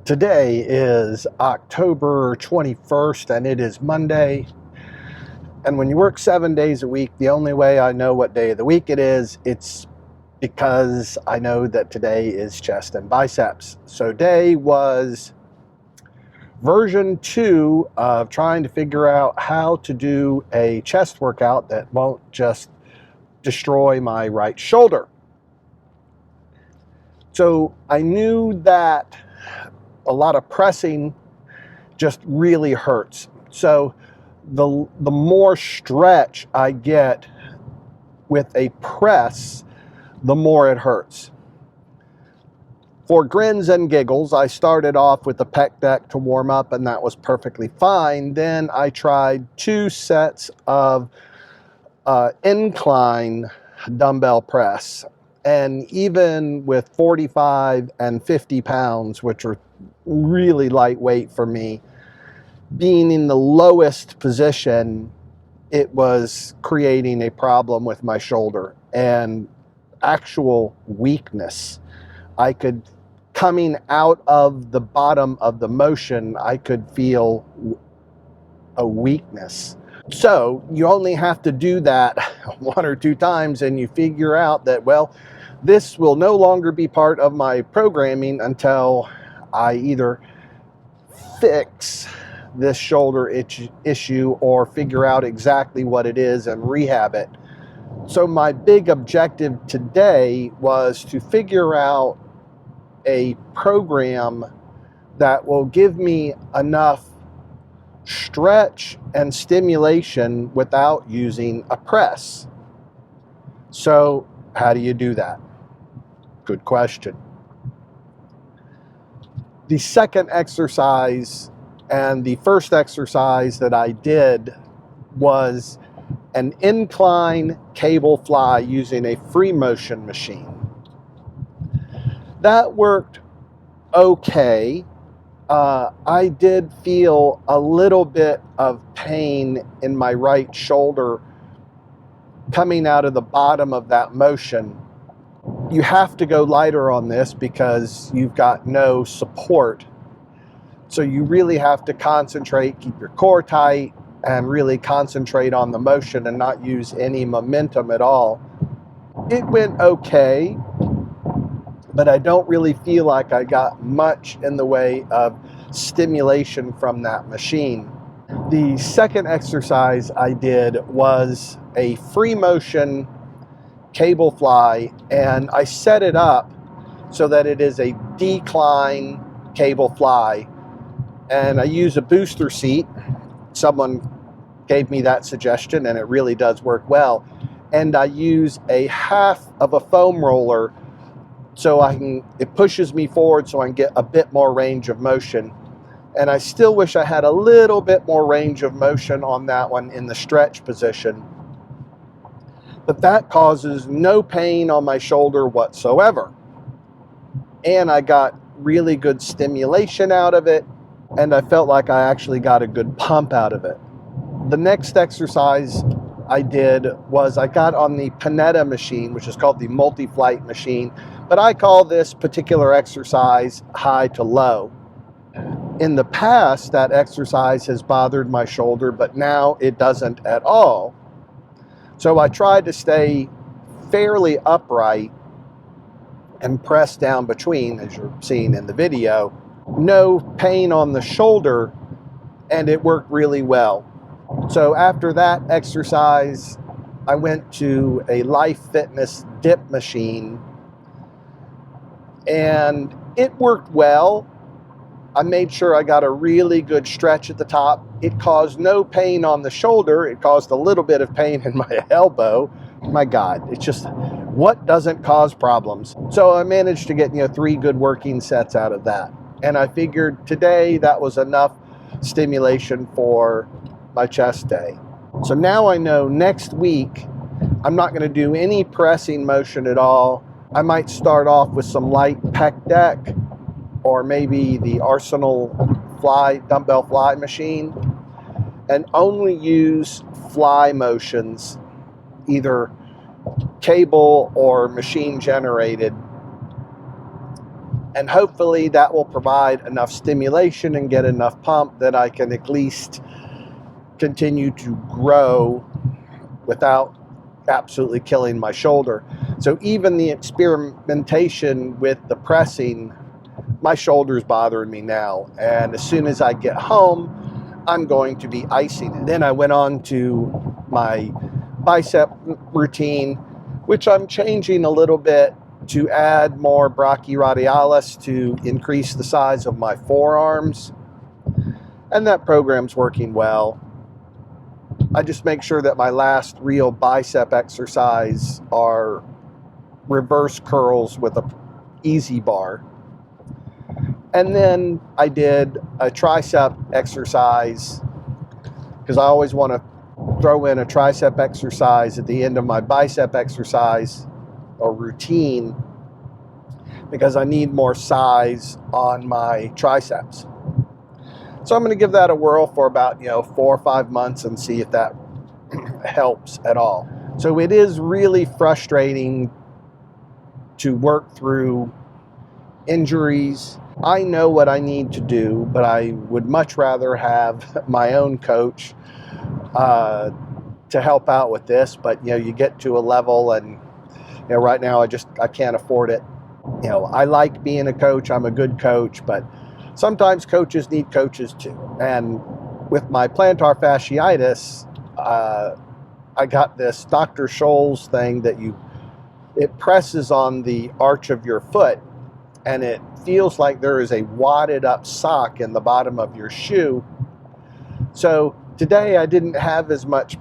Today is October 21st and it is Monday. And when you work 7 days a week, the only way I know what day of the week it is, it's because I know that today is chest and biceps. So day was version 2 of trying to figure out how to do a chest workout that won't just destroy my right shoulder. So I knew that a lot of pressing just really hurts. So the more stretch I get with a press, the more it hurts. For grins and giggles, I started off with the pec deck to warm up, and that was perfectly fine. Then I tried 2 sets of incline dumbbell press. And even with 45 and 50 pounds, which are really lightweight for me, being in the lowest position, it was creating a problem with my shoulder and actual weakness. Coming out of the bottom of the motion, I could feel a weakness. So you only have to do that 1 or 2 times and you figure out that, well, this will no longer be part of my programming until I either fix this shoulder issue or figure out exactly what it is and rehab it. So my big objective today was to figure out a program that will give me enough stretch and stimulation without using a press. So how do you do that? Good question. The second exercise and the first exercise that I did was an incline cable fly using a free motion machine. That worked okay. I did feel a little bit of pain in my right shoulder coming out of the bottom of that motion. You have to go lighter on this because you've got no support. So you really have to concentrate, keep your core tight, and really concentrate on the motion and not use any momentum at all. It went okay, but I don't really feel like I got much in the way of stimulation from that machine. The second exercise I did was a free motion cable fly, and I set it up so that it is a decline cable fly. And I use a booster seat. Someone gave me that suggestion and it really does work well. And I use a half of a foam roller so it pushes me forward so I can get a bit more range of motion. And I still wish I had a little bit more range of motion on that one in the stretch position. But that causes no pain on my shoulder whatsoever. And I got really good stimulation out of it, and I felt like I actually got a good pump out of it. The next exercise I did was I got on the Panetta machine, which is called the multi-flight machine, but I call this particular exercise high to low. In the past, that exercise has bothered my shoulder, but now it doesn't at all. So I tried to stay fairly upright and press down between, as you're seeing in the video. No pain on the shoulder, and it worked really well. So after that exercise, I went to a Life Fitness dip machine, and it worked well. I made sure I got a really good stretch at the top. It caused no pain on the shoulder. It caused a little bit of pain in my elbow. My God, it's just, what doesn't cause problems? So I managed to get 3 good working sets out of that. And I figured today that was enough stimulation for my chest day. So now I know next week I'm not going to do any pressing motion at all. I might start off with some light pec deck or maybe the Arsenal dumbbell fly machine, and only use fly motions, either cable or machine generated, And hopefully that will provide enough stimulation and get enough pump that I can at least continue to grow without absolutely killing my shoulder. So even the experimentation with the pressing, my shoulder's bothering me now. And as soon as I get home, I'm going to be icing it. Then I went on to my bicep routine, which I'm changing a little bit to add more brachioradialis to increase the size of my forearms. And that program's working well. I just make sure that my last real bicep exercise are reverse curls with a easy bar. And then I did a tricep exercise because I always want to throw in a tricep exercise at the end of my bicep exercise or routine because I need more size on my triceps. So I'm going to give that a whirl for about 4 or 5 months and see if that helps at all. So it is really frustrating to work through injuries. I know what I need to do, but I would much rather have my own coach to help out with this. But you get to a level, and right now I can't afford it. I like being a coach. I'm a good coach, but sometimes coaches need coaches too. And with my plantar fasciitis, I got this Dr. Scholl's thing that it presses on the arch of your foot, and it feels like there is a wadded up sock in the bottom of your shoe. So today I didn't have as much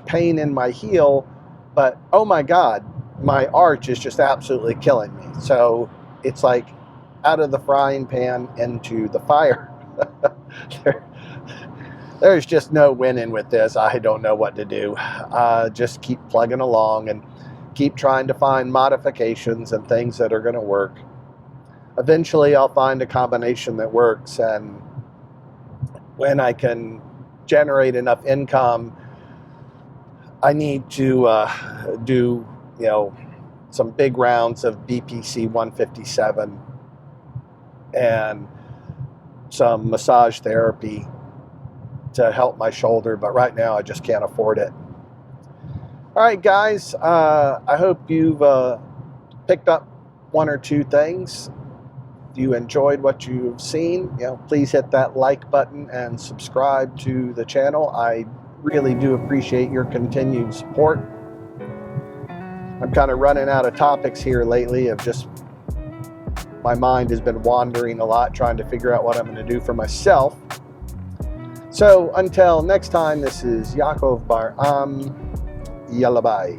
pain in my heel, but oh my God, my arch is just absolutely killing me. So it's like out of the frying pan into the fire. There's just no winning with this. I don't know what to do. Just keep plugging along and keep trying to find modifications and things that are going to work. Eventually I'll find a combination that works, and when I can generate enough income, I need to do some big rounds of BPC 157 and some massage therapy to help my shoulder, but right now I just can't afford it. All right, guys, I hope you've picked up 1 or 2 things. If you enjoyed what you've seen, please hit that like button and subscribe to the channel. I really do appreciate your continued support. I'm kind of running out of topics here lately. My mind has been wandering a lot trying to figure out what I'm going to do for myself. So until next time, this is Yaakov Bar Am. Yalla bye.